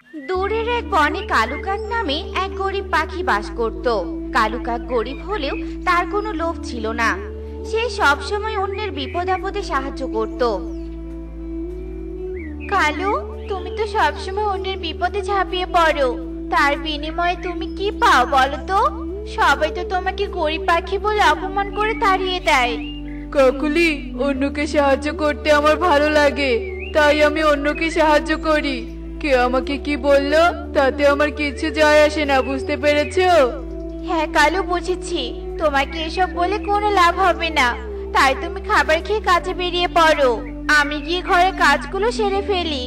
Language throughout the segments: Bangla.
দূরের এক বনে কালু কাক নামে এক গরিব পাখি বাস করত। কালু কাক গরিব হলেও তার কোনো লোভ ছিল না। সে সব সময় অন্যের বিপদ আপদে সাহায্য করত। কালু, তুমি তো সবসময় অন্যের বিপদে ঝাঁপিয়ে পড়ো, তার বিনিময়ে তুমি কি পাও বলো তো? সবাই তো তোমাকে গরিব পাখি বলে অপমান করে তাড়িয়ে দেয়। কাকুলি, অন্যকে সাহায্য করতে আমার ভালো লাগে, তাই আমি অন্যকে সাহায্য করি। কে আমাকে কি বললো তাতে আমার কিছু যায় আসে না, বুঝতে পেরেছো? হ্যাঁ কালু, বুঝেছি। তোমাকে এসব বলে কোনো লাভ হবে না, তাই তুমি খাবার খেয়ে কাজে বেরিয়ে পড়ো। আমি গিয়ে ঘরে কাজগুলো সেরে ফেলি।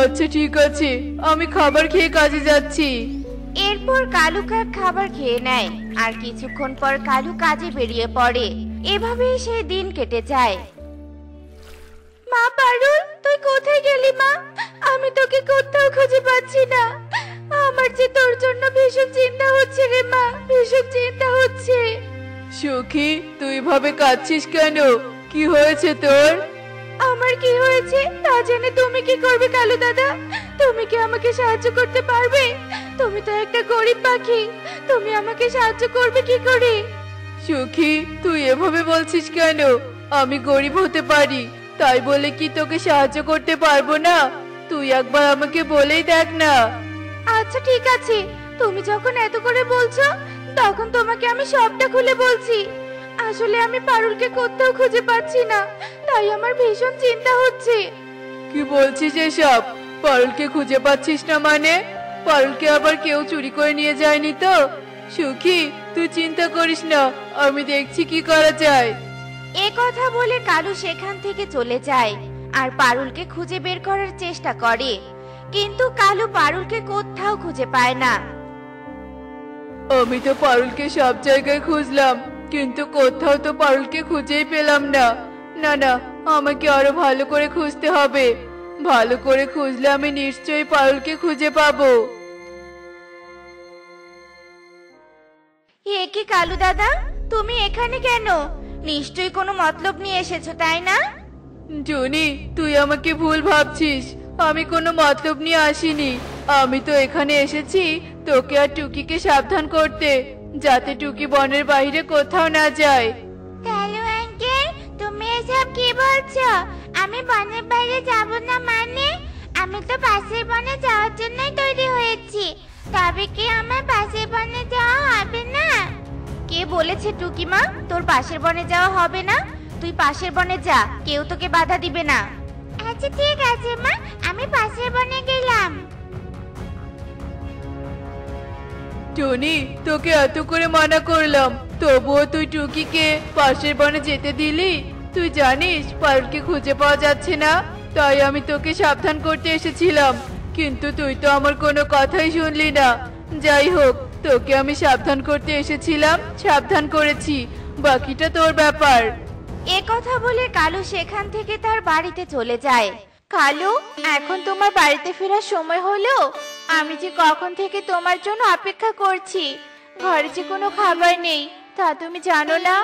আচ্ছা ঠিক আছে, আমি খাবার খেয়ে কাজে যাচ্ছি। এরপর কালু কাক খাবার খেয়ে নেয়, আর কিছুক্ষণ পর কালু কাজে বেরিয়ে পড়ে। এভাবেই সেই দিন কেটে যায়। মা পারুল, তুই কোথায় গেলি মা? আমি তোকে কোথাও খুঁজে পাচ্ছি না। আমার যে তোর জন্য ভীষণ চিন্তা হচ্ছে রে মা, ভীষণ চিন্তা হচ্ছে। সখী, তুই ভাবে কাঁদছিস কেন? কি হয়েছে তোর? আমার কি হয়েছে তা জেনে তুমি কি করবে কালু দাদা? তুমি কি আমাকে সাহায্য করতে পারবে? তুমি তো একটা গরিব পাখি, তুমি আমাকে সাহায্য করবে কি করে? সখী, তুই এভাবে বলছিস কেন? আমি গরিব হতে পারি, তাই বলে কি তোকে সাহায্য করতে পারবো না? তুই একবার আমাকে বলেই দেখ না। আচ্ছা ঠিক আছে, তুমি যখন এত করে বলছো তখন তোমাকে আমি সবটা খুলে বলছি। আসলে আমি পারুলকে কোথাও খুঁজে পাচ্ছি না, তাই আমার ভীষণ চিন্তা হচ্ছে। কি বলছিস এসব? পারুলকে খুঁজে পাচ্ছিস না মানে? পারুলকে আবার কেউ চুরি করে নিয়ে যায়নি তো? সুখী, তুই চিন্তা করিস না, আমি দেখছি কি করা যায়। এ কথা বলে কালু সেখান থেকে চলে যায় আর পারুলকে খুঁজে বের করার চেষ্টা করে, কিন্তু কালু পারুলকে কোথাও খুঁজে পায় না। আমি তো পারুলকে সব জায়গায় খুঁজলাম, কিন্তু কোথাও তো পারুলকে খুঁজেই পেলাম না। না না, আমাকে আরো ভালো করে খুঁজতে হবে। ভালো করে খুঁজলে আমি নিশ্চয়ই পারুলকে খুঁজে পাবো। এ কি কালু দাদা, তুমি এখানে কেন? নিশ্চয়ই কোনো মতলব নিয়ে এসেছো, তাই না? জনি, তুই আমাকে ভুল ভাবছিস। আমি কোনো মতলব নিয়ে আসিনি। আমি তো এখানে এসেছি তোকে আর টুকিকে সাবধান করতে, যাতে টুকি বনের বাইরে কোথাও না যায়। কালু আঙ্কেল, তুমি এসব কি বলছো? আমি বনের বাইরে যাব না মানে? আমি তো পাশের বনে যাওয়ার জন্যই তৈরি হয়েছি, তবে কি আমার পাশের বনে যাওয়া হবে না? কে বলেছে টুকি মা তোর পাশের বনে যাওয়া হবে না? তুই পাশের বনে যা, কেউ তোকে বাধা দিবে না। আচ্ছা ঠিক আছে মা, আমি পাশের বনে গেলাম। টনি, তোকে এত করে মানা করলাম, তবুও তুই টুকিকে পাশের বনে যেতে দিলি? তুই জানিস পারুলকে খুঁজে পাওয়া যাচ্ছে না, তাই আমি তোকে সাবধান করতে এসেছিলাম, কিন্তু তুই তো আমার কোনো কথাই শুনলি না। যাই হোক, তোকে আমি সাবধান করতে এসেছিলাম, সাবধান করেছি, বাকিটা তোর ব্যাপার। এ কথা বলে কালু সেখান থেকে তার বাড়িতে চলে যায়। কালু, এখন তোমার বাড়িতে ফেরার সময় হলো। আমি যে কখন থেকে তোমার জন্য অপেক্ষা করছি, ঘরে যে কোনো খাবার নেই তা তুমি জানো না?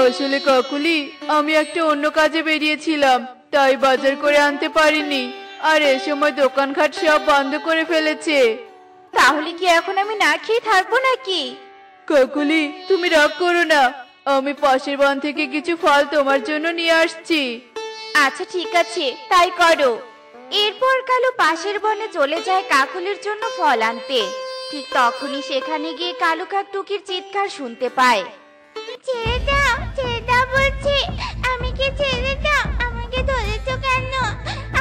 আসলে কাকুলি, আমি একটা অন্য কাজে বেরিয়েছিলাম, তাই বাজার করে আনতে পারিনি, আর এ সময় দোকানঘাট সব বন্ধ করে ফেলেছে। তাহলে কি এখন আমি না খেয়ে থাকবো নাকি? কাকুলি, তুমি রাগ করো না, আমি পাশের বন থেকে কিছু ফল তোমার জন্য নিয়ে আসছি। আচ্ছা ঠিক আছে, তাই করো। এরপর কালু পাশের বনে চলে যায় কাকুলির জন্য ফল আনতে। ঠিক তখনই সেখানে গিয়ে কালু কাক টুকির চিৎকার শুনতে পায়। ছেড়ে দাও বলছি, আমাকে ছেড়ে দাও, আমাকে ধরেছো কেন?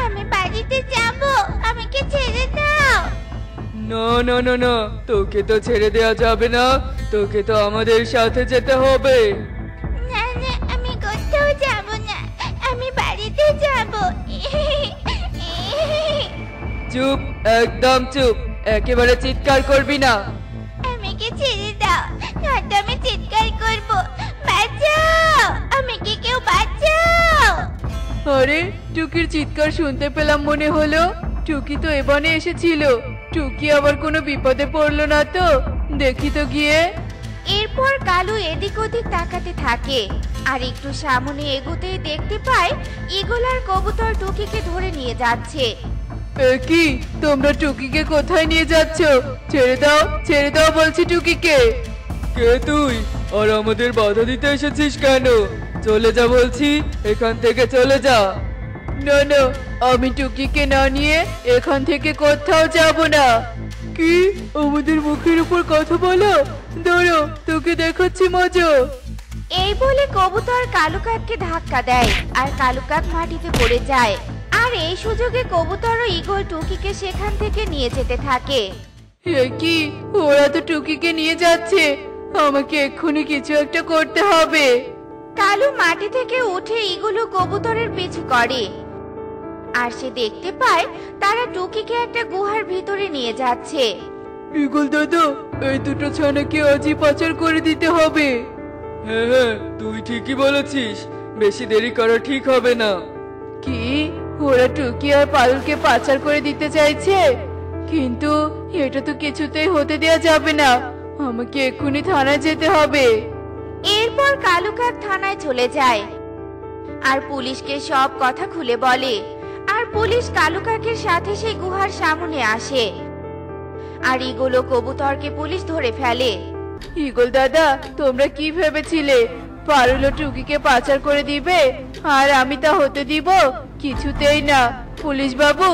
আমি বাড়িতে যাব, আমাকে ছেড়ে দাও। না না না না, তোকে তো ছেড়ে দেওয়া যাবে না, তোকে তো আমাদের সাথে যেতে হবে। না না, আমি কোথাও যাব না, আমি বাড়িতে যাব। চুপ, একদম চুপ, একেবারে চিৎকার করবি না। আমাকে ছেড়ে দাও, নয়তো আমি চিৎকার করব। বাঁচাও, আমাকে কেউ বাঁচাও। আরে, টুকির চিৎকার শুনতে পেলাম মনে হলো। টুকি তো এ বনে এসেছিল, টুকি আবার কোনো বিপদে পড়লো না তো? দেখি তো গিয়ে। এরপর কালু এদিক ওদিক তাকাতে থাকে, আর একটু সামনে এগোতেই দেখতে পায় ঈগল আর কবুতর টুকিকে ধরে নিয়ে যাচ্ছে। কি তোমরা টুকিকে কোথায় নিয়ে যাচ্ছ? ছেড়ে দাও বলছি টুকিকে। কে তুই, আর আমাদের বাধা দিতে এসেছিস কেন? চলে যা বলছি, এখান থেকে চলে যা। না না, আমি টুকিকে না নিয়ে এখান থেকে কোথাও যাব না। কি আমাদের মুখের উপর কথা বলো? দাঁড়া, তোকে দেখাচ্ছি মজা। এই বলে কবুতর কালু কাককে ধাক্কা দেয় আর কালু কাক মাটিতে পড়ে যায়। আর এই সুযোগে কবুতর ও ঈগল টুকিকে সেখান থেকে নিয়ে যেতে থাকে। কি ওরা তো টুকিকে নিয়ে যাচ্ছে, আমাকে এক্ষুনি কিছু একটা করতে হবে। কালু মাটি থেকে উঠে ঈগল ও কবুতরের পিছু করে। আর সে দেখতে পায় তারা টুকিকে একটা গুহার ভিতরে নিয়ে যাচ্ছে। ঈগল দাদা, এই দুটো ছানাকে আজই পাচার করে দিতে হবে। হ্যাঁ, তুই ঠিকই বলেছিস, বেশি দেরি করা ঠিক হবে না। কি ওরা টুকি আর পারুলকে পাচার করে দিতে চাইছে? কিন্তু এটা তো কিছুতেই হতে দেয়া যাবে না, আমাকে এক্ষুনি থানায় যেতে হবে। এরপর কালু কাক থানায় চলে যায় আর পুলিশকে সব কথা খুলে বলে। আর পুলিশ কালু কাকের সাথে সেই গুহার সামনে আসে। আর ঈগল ও কবুতরকে পুলিশ ধরে ফেলে। ঈগল দাদা, তোমরা কি ভেবেছিলে পারুল ও টুকিকে পাচার করে দিবে আর আমি তা হতে দিব? কিছুতেই না। পুলিশ বাবু,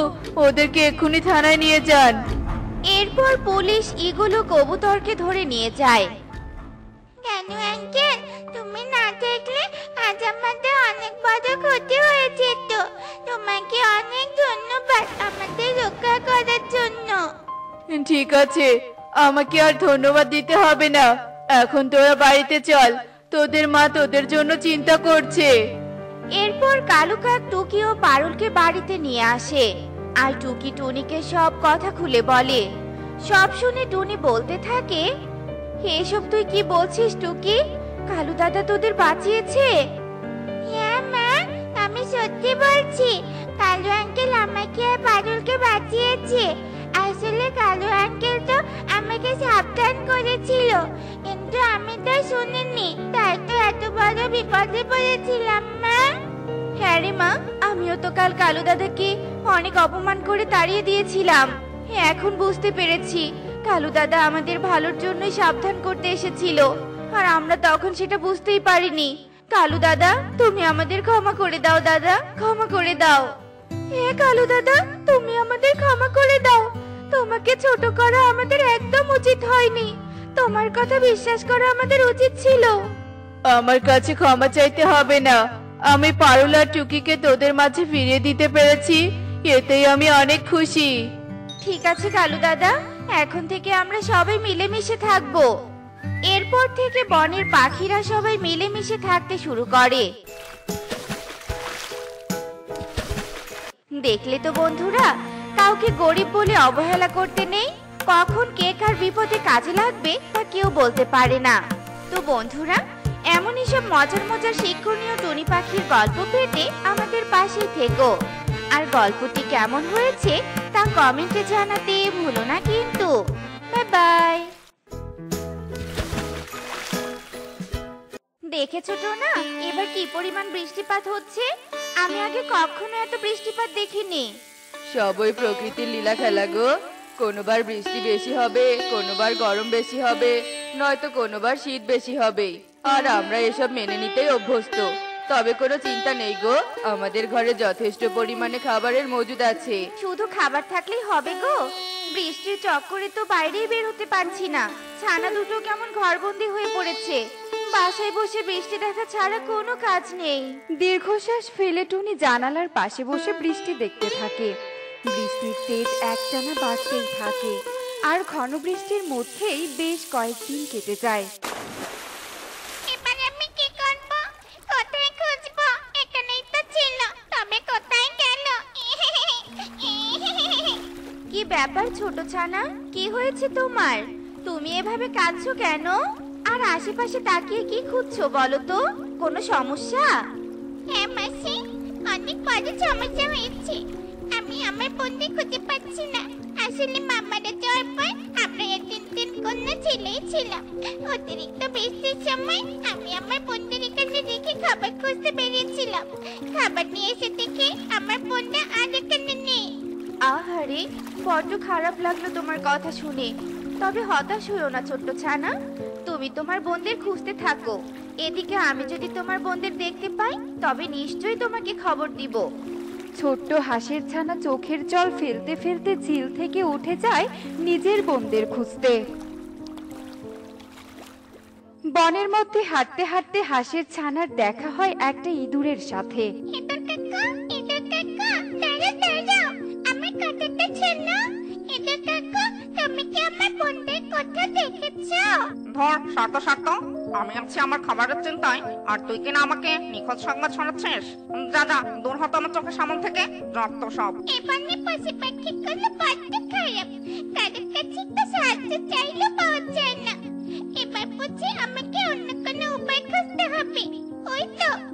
ওদেরকে এক্ষুনি থানায় নিয়ে যান। এরপর পুলিশ ঈগল ও কবুতরকে ধরে নিয়ে যায়। কেন আঙ্কেল, তুমি না দেখলে আজ আমাদের অনেক বড় ক্ষতি হয়েছে। তো তোমাকে অনেক ধন্যবাদ আমাদের রক্ষা করার জন্য। ঠিক আছে, আমাকে আর ধন্যবাদ দিতে হবে না। এখন তোরা বাড়িতে চল, তোদের মা তোদের জন্য চিন্তা করছে। এরপর কালু কাক টুকি ও পারুলকে বাড়িতে নিয়ে আসে। আর টুকি টুনিকে সব কথা খুলে বলে। সব শুনে টুনি বলতে থাকে, এসব তুই কি বলছিস টুকি? কালু দাদা তোদের বাঁচিয়েছে? হ্যাঁ মা, আমি সত্যি বলছি। কালু আঙ্কেল আমাকে আর পারুলকে বাঁচিয়েছে। আসলে কালু আঙ্কেল তো আমাকে সাবধান করেছিল, কিন্তু আমি তো শুনিনি, তাই তো এত বড় বিপদে পড়েছিলাম মা। হ্যাঁ রে মা, আমিও তো কাল কালু দাদাকে অনেক অপমান করে তাড়িয়ে দিয়েছিলাম। এখন বুঝতে পেরেছি কালু দাদা আমাদের ভালোর জন্যই সাবধান করতে এসেছিল, আর আমরা তখন সেটা বুঝতেই পারিনি। কালু দাদা, তুমি আমাদের ক্ষমা করে দাও দাদা, ক্ষমা করে দাও। হ্যাঁ কালু দাদা, তুমি আমাদের ক্ষমা করে দাও। তোমাকে ছোট করা আমাদের একদম উচিত হয়নি। তোমার কথা বিশ্বাস করা আমাদের উচিত ছিল। আমার কাছে ক্ষমা চাইতে হবে না। আমি পারুল আর টুকিকে তোদের মাঝে ফিরিয়ে দিতে পেরেছি, এতেই আমি অনেক খুশি। ঠিক আছে কালু দাদা, এখন থেকে আমরা সবাই মিলেমিশে থাকবো। এরপর থেকে বনের পাখিরা সবাই মিলেমিশে থাকতে শুরু করে। দেখলে তো বন্ধুরা, কাউকে গরিব বলে অবহেলা করতে নেই। কখন কে কার বিপদে কাজে লাগবে তা কেউ বলতে পারে না। তো বন্ধুরা, এমনই সব মজার মজার শিক্ষণীয় টুনি পাখির গল্প পেতে আমাদের পাশেই থেকো। আর গল্পটি কেমন হয়েছে তা কমেন্টে জানাতে ভুলো না কিন্তু। Bye bye. দেখেছো তো না এবার কি পরিমাণ বৃষ্টিপাত হচ্ছে? আমি আগে কখনো এত বৃষ্টিপাত দেখিনি। সবই প্রকৃতির লীলা খেলা গো। কোনোবার বৃষ্টি বেশি হবে, কোনোবার গরম বেশি হবে, নয়তো কোনোবার শীত বেশি হবে। আর আমরা এসব মেনে নিতেই অভ্যস্ত। তবে কোনো চিন্তা নেই গো, আমাদের ঘরে যথেষ্ট পরিমাণে খাবারের মজুদ আছে। শুধু খাবার থাকলেই হবে গো? বৃষ্টির চক্করে তো বাইরেই বের হতে পারছি না। ছানা দুটো কেমন ঘরবন্দি হয়ে পড়েছে। বাসায় বসে বৃষ্টি দেখা ছাড়া কোনো কাজ নেই। দীর্ঘশ্বাস ফেলে টুনি জানালার পাশে বসে বৃষ্টি দেখতে থাকে। বৃষ্টির তেজ একটানা বাড়তেই থাকে, আর ঘন বৃষ্টির মধ্যেই বেশ কয়েকদিন কেটে যায়। এবার আমি কি করব? কোথায় খুঁজব? এখানেই তো ছিল, তবে কোথায় গেল? কি ব্যাপার ছোট ছানা, কি হয়েছে তোমার? তুমি এভাবে কাঁদছো কেন? আর আশেপাশে তাকিয়ে কি খুঁজছো বলো তো? কোনো সমস্যা? হ্যাঁ মাসি, অনেক বড় সমস্যা হয়েছে। আমি আমার বোনকে খুঁজে পাচ্ছি না। আসলে মামারা যাওয়ার পর আমরা তিন কন্যা ছেলেই ছিলাম। অতিরিক্ত বৃষ্টির সময় আমি আমার বোনদের এখানে রেখে খাবার খুঁজতে বেরিয়েছিলাম। খাবার নিয়ে এসে দেখে আমার বোনটা আর এখানে নেই। আহারে, বড্ড খারাপ লাগলো তোমার কথা শুনে। তবে হতাশ হইও না ছোট্ট ছানা, তুমি তোমার বোনদের খুঁজতে থাকো। এদিকে আমি যদি তোমার বোনদের দেখতে পাই তবে নিশ্চয়ই তোমাকে খবর দিব। ছোট্ট হাঁসের ছানা চোখের জল ফেলতে ফেলতে ঝিল থেকে উঠে যায় নিজের বোনদের খুঁজতে। বনের মধ্যে হাঁটতে হাঁটতে হাঁসের ছানার দেখা হয় একটা ইঁদুরের সাথে। ইঁদুর কাকা, ইঁদুর কাকা, দাঁড়াও দাঁড়াও, আমার কথাটা শোনো। ইঁদুর কাকা, তুমি কি আমার বোনদের কোথাও দেখেছো? ধর শত শত, আমি আছি আমার খাবারের চিন্তায়, আর তুই কিনা আমাকে নিখোঁজ সংবাদ শোনাচ্ছিস। যা যা, দূর হতো আমার চোখের সামনে থেকে, রক্ত সব। এবারে পশু পাখিগুলো বড্ড খারাপ, তাদের কাছে তো সাহায্য চাইলেও পাওয়া যায় না। এবার বুঝি আমাকে অন্য কোনো উপায় খুঁজতে হবে।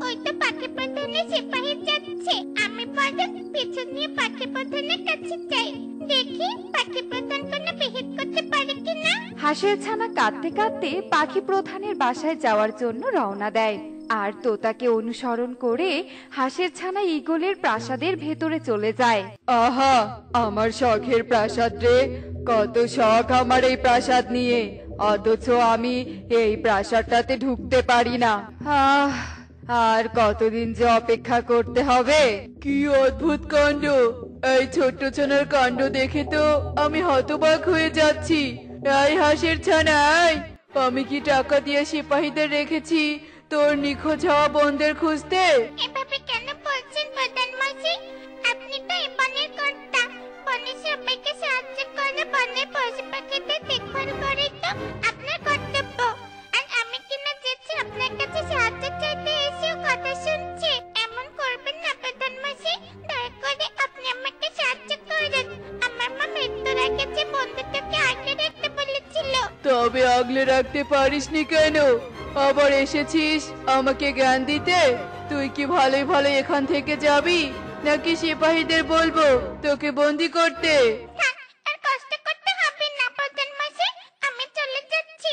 ওই তো পাখি প্রধানের সিপাহী যাচ্ছে। আমি বরং পিছন নিয়ে পাখি প্রধানের কাছে যাই, দেখি পাখি প্রধান কোনো বিহিত করতে পারে কিনা। হাঁসের ছানা কাঁদতে কাঁদতে পাখি প্রধানের বাসায় যাওয়ার জন্য রওনা দেয়। আর তোতাকে অনুসরণ করে হাঁসের ছানা ঈগলের প্রাসাদের ভেতরে চলে যায়। আহা, আমার শখের প্রাসাদ রে, কত শখ আমার এই প্রাসাদ নিয়ে, অথচ আমি এই প্রাসাদটাতে ঢুকতে পারি না। আর কতদিন যে অপেক্ষা করতে হবে। কি অদ্ভুত কাণ্ড! এই ছোট্ট ছানার কাণ্ড দেখে তো আমি হতবাক হয়ে যাচ্ছি। এই হাঁসের ছানা, আমি কি টাকা দিয়ে সিপাহীদের রেখেছি তোর নিখোঁজ হওয়া বোনদের খুঁজতে? এভাবে কেন বলছেন প্রধান মশাই? আপনি তো এই বনের কর্তা, বনের সবাইকে সাহায্য করে বনের পশু পাখিদের দেখভাল করে তো আপনার কর্তব্য। আর আমি কিনা যেছি আপনার কাছে সাহায্য চাইতে এসেও কথা শুনছি। এমন করবেন না প্রধান মশাই, দয়া করে আপনি আমাকে সাহায্য করুন। আমার মা মৃত্যুর আগে যে বন্ধুটাকে আগলে রাখতে বলেছিল। তবে আগলে রাখতে পারিসনি কেন? আবার এসেছিস আমাকে জ্ঞান দিতে? তুই কি ভালোই ভালো এখান থেকে যাবি, নাকি সিপাহীদের বলবো তোকে বন্দি করতে? থাক, আর কষ্ট করতে হবে না প্রধান মশাই, আমি চলে যাচ্ছি।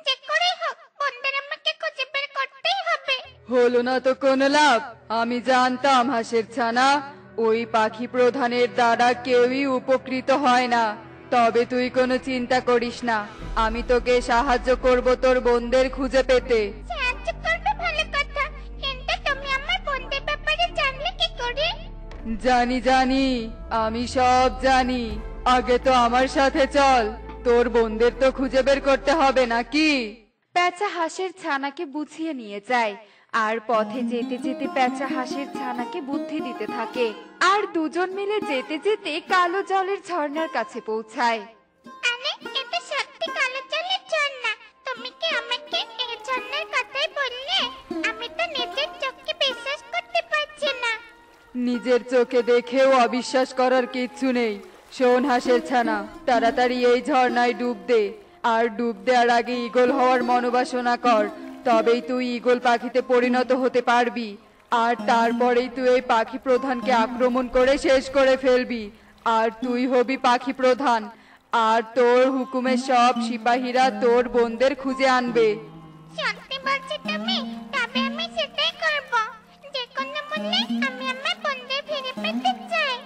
যে করেই হোক বন্ধুরা আমাকে খুঁজে বের করতেই হবে। হলো না তো কোনো লাভ। আমি জানতাম হাঁসের ছানা, ওই পাখি প্রধানের দ্বারা কেউই উপকৃত হয় না। তবে তুই কোনো চিন্তা করিস না, আমি তোকে সাহায্য করব তোর বোনদের খুঁজে পেতে। সাহায্য করবে ভালো কথা, কিন্তু তুমি আমার বন্ধুদের ব্যাপারে জানলে কি করে? জানি জানি, আমি সব জানি। আগে তো আমার সাথে চল, তোর বোনদের তো খুঁজে বের করতে হবে নাকি? প্যাঁচা হাঁসের ছানাকে বুঝিয়ে নিয়ে যায়। আর পথে যেতে যেতে প্যাঁচা হাঁসের ছানাকে বুদ্ধি দিতে থাকে। আর দুজন মিলে যেতে যেতে কালো জলের ঝর্ণার কাছে পৌঁছায়। আরে, এটা সত্যি কালো জলের ঝর্ণা। তুমি কি আমাকে এই ঝর্ণার কথাই বললে? আমি তো নিজের চোখকে বিশ্বাস করতে পারছি না। নিজের চোখে দেখেও অবিশ্বাস করার কিচ্ছু নেই। শোন হাঁসের ছানা, তাড়াতাড়ি এই ঝর্ণায় ডুব দে। আর ডুব দেওয়ার আগে ঈগল হওয়ার মনোবাসনা কর, তবেই তুই ঈগল পাখিতে পরিণত হতে পারবি। আর তারপরেই তুই এই পাখি প্রধানকে আক্রমণ করে শেষ করে ফেলবি। আর তুই হবি পাখি প্রধান, আর তোর হুকুমে সব সিপাহীরা তোর বোনদের খুঁজে আনবে। সত্যি বলছো তুমি? তবে আমি সেটাই করব। যে কোনো মূল্যে আমি আমার বন্ধুদের ফিরে পেতে চাই।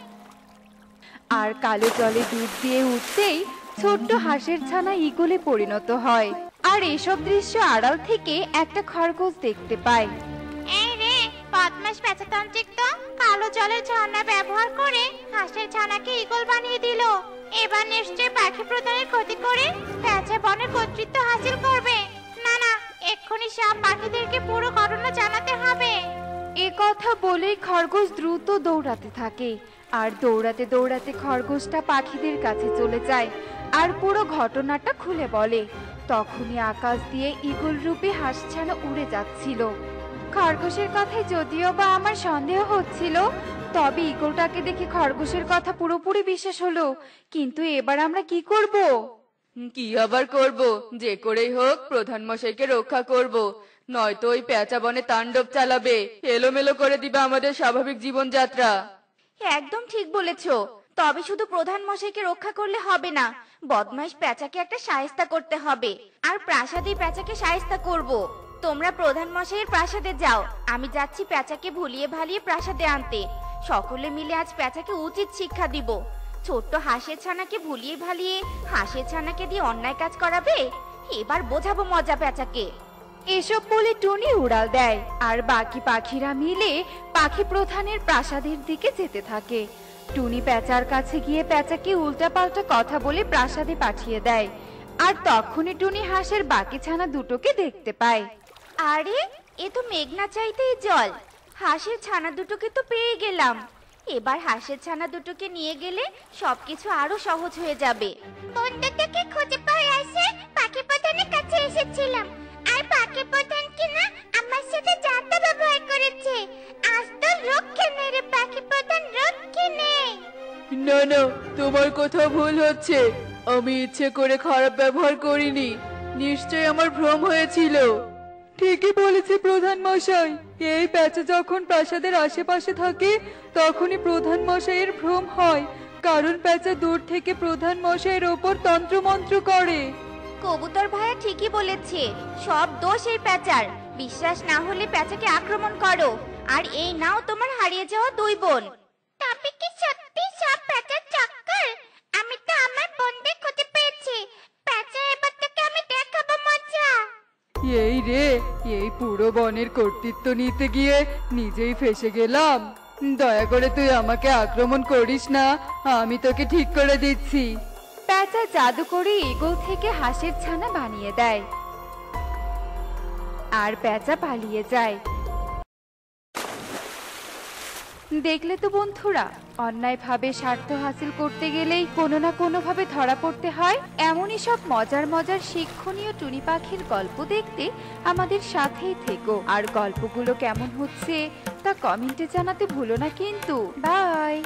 আর কালো জলে ডুব দিয়ে উঠতেই ছোট্ট হাঁসের ছানা ঈগলে পরিণত হয়। আর এসব দৃশ্য আড়াল থেকে একটা খরগোশ দেখতে পায়। এই রে, বদমাশ পেঁচাতান্ত্রিক তো কালো জলের ঝর্ণা ব্যবহার করে হাঁসের ছানাকে ঈগল বানিয়ে দিল। এবার নিশ্চয়ই পাখি প্রধানের ক্ষতি করে পেঁচা বনের কর্তৃত্ব হাসিল করবে। না না, এক্ষুনি সব পাখিদেরকে পুরো ঘটনা জানাতে হবে। এ কথা বলেই খরগোশ দ্রুত দৌড়াতে থাকে। আর দৌড়াতে দৌড়াতে খরগোশটা পাখিদের কাছে চলে যায় আর পুরো ঘটনাটা খুলে বলে। তখনই আকাশ দিয়ে ঈগল রূপী হাঁসছানা উড়ে যাচ্ছিল। খরগোশের কথায় যদিও বা আমার সন্দেহ হচ্ছিল, তবে ঈগলটাকে দেখে খরগোশের কথা পুরোপুরি বিশ্বাস হলো। কিন্তু এবার আমরা কি করব? কি আবার করব? যে করেই হোক প্রধান মশাইকে রক্ষা করব, নয়তো ওই পেঁচা বনে তাণ্ডব চালাবে, এলোমেলো করে দিবে আমাদের স্বাভাবিক জীবনযাত্রা। একদম ঠিক বলেছো। তবে শুধু প্রধান মশাইকে রক্ষা করলে হবে না, বদমাইশ পেঁচাকে একটা শায়েস্তা করতে হবে। আর প্রাসাদে পেঁচাকে শায়েস্তা করব। তোমরা প্রধান মশাইয়ের প্রাসাদে যাও, আমি যাচ্ছি পেঁচাকে ভুলিয়ে ভালিয়ে প্রাসাদে আনতে। সকলে মিলে আজ পেঁচাকে উচিত শিক্ষা দিব। ছোট্ট হাঁসের ছানাকে ভুলিয়ে ভালিয়ে হাঁসের ছানাকে দিয়ে অন্যায় কাজ করাবে। এবার বোঝাবো মজা পেঁচাকে। এসব বলে টুনি উড়াল দেয় আর বাকি পাখিরা মিলে পাখি প্রধানের প্রাসাদের দিকে যেতে থাকে। টুনি পেঁচার কাছে গিয়ে পেঁচাকে উল্টাপাল্টা কথা বলে প্রাসাদে পাঠিয়ে দেয়। আর তখনই টুনি হাঁসের বাকি ছানা দুটোকে দেখতে পায়। আরে এ তো মেঘনা চাইতেই জল। হাঁসের ছানা দুটোকে তো পেয়ে গেলাম। এবার হাঁসের ছানা দুটোকে নিয়ে গেলে সবকিছু আরো সহজ হয়ে যাবে। বন্ধুটাকে খুঁজে পাওয়ার আশে পাখি প্রধানের কাছে এসেছিলাম, আর পাখি প্রধান কিনা আমার সাথে জাদু ব্যবহার করেছে। আজ তো রক্ষে নেই রে পাখি প্রধান, রক্ষে নেই। না না, তোমার কথা ভুল হচ্ছে। আমি ইচ্ছে করে খারাপ ব্যবহার করিনি, নিশ্চয় আমার ভ্রম হয়েছিল। ঠিকই বলেছে প্রধান মশাই, এই প্যাঁচা যখন প্রাসাদের আশেপাশে থাকে তখনই প্রধান মশাইয়ের ভ্রম হয়, কারণ প্যাঁচা দূর থেকে প্রধান মশাইয়ের ওপর তন্ত্রমন্ত্র করে। কবুতর ভাইয়া ঠিকই বলেছে, সব দোষ এই প্যাঁচার। বিশ্বাস না হলে প্যাঁচাকে আক্রমণ করো, আর এই নাও তোমার হারিয়ে যাওয়া দুই বোন। তবে কি সত্যি সব প্যাঁচার চক্কর? আমি তো আমার বোনদের খুঁজে পেয়েছি। প্যাঁচা এবার থেকে আমি দেখাবো মজা। এই রে, এই পুরো বনের কর্তৃত্ব নিতে গিয়ে নিজেই ফেসে গেলাম। দয়া করে তুই আমাকে আক্রমণ করিস না, আমি তোকে ঠিক করে দিচ্ছি। পেঁচা জাদু করে ঈগল থেকে হাঁসের ছানা বানিয়ে দেয় আর পেঁচা পালিয়ে যায়। দেখলে তো বন্ধুরা, অন্যায়ভাবে স্বার্থ হাসিল করতে গেলেই কোনো না কোনো ভাবে ধরা পড়তে হয়। এমনই সব মজার মজার শিক্ষণীয় টুনি পাখির গল্প দেখতে আমাদের সাথেই থেকো। আর গল্পগুলো কেমন হচ্ছে তা কমেন্টে জানাতে ভুলো না কিন্তু। বাই।